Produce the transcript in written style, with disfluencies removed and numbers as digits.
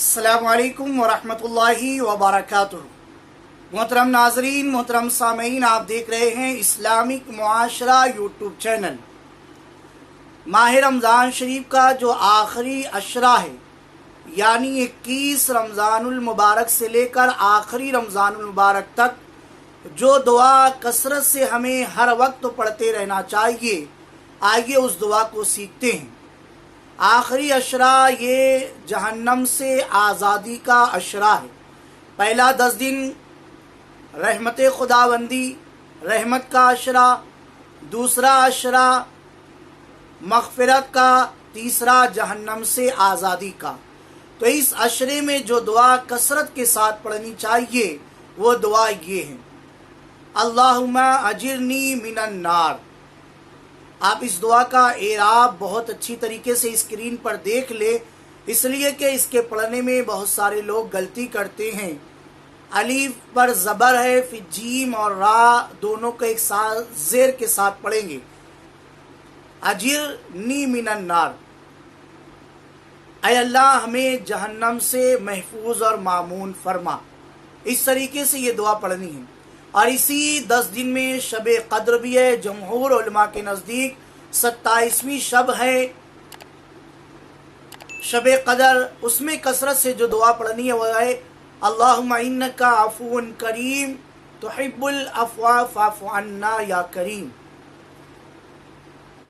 अस्सलामु अलैकुम वरहमतुल्लाहि वबरकातुहू। मोहतरम नाजरीन, मोहतरम सामीन, आप देख रहे हैं इस्लामिक मुआशरा यूट्यूब चैनल। माह रमज़ान शरीफ का जो आखिरी अशरा है, यानी 21 रमज़ानुल मुबारक से लेकर आखिरी रमज़ानुल मुबारक तक जो दुआ कसरत से हमें हर वक्त पढ़ते रहना चाहिए, आइए उस दुआ को सीखते हैं। आखिरी अशरा ये जहन्नम से आज़ादी का अशरा है। पहला 10 दिन रहमत खुदाबंदी, रहमत का अशरा, दूसरा अशरा मग़फ़िरत का, तीसरा जहन्नम से आज़ादी का। तो इस अशरे में जो दुआ कसरत के साथ पढ़नी चाहिए वो दुआ ये है, अल्लाहुम्मा अजिरनी मिनन नार। आप इस दुआ का एराब बहुत अच्छी तरीके से स्क्रीन पर देख ले, इसलिए कि इसके पढ़ने में बहुत सारे लोग गलती करते हैं। अलीफ पर ज़बर है, फिर जीम और रा दोनों को एक साथ ज़ेर के साथ पढ़ेंगे। अजिरनी मिनन नार, ऐ अल्लाह हमें जहन्नम से महफूज और मामून फरमा। इस तरीके से ये दुआ पढ़नी है। और इसी 10 दिन में शब कद्र भी है। जमहूर उलमा के नज़दीक 27वीं शब है शब कद्र। उसमें कसरत से जो दुआ पढ़नी है वह है, अल्लाहुम्मा इन्नका अफ़ून करीम तुहिब्बुल अफ़्वा फ़अफ़ु अन्ना या करीम।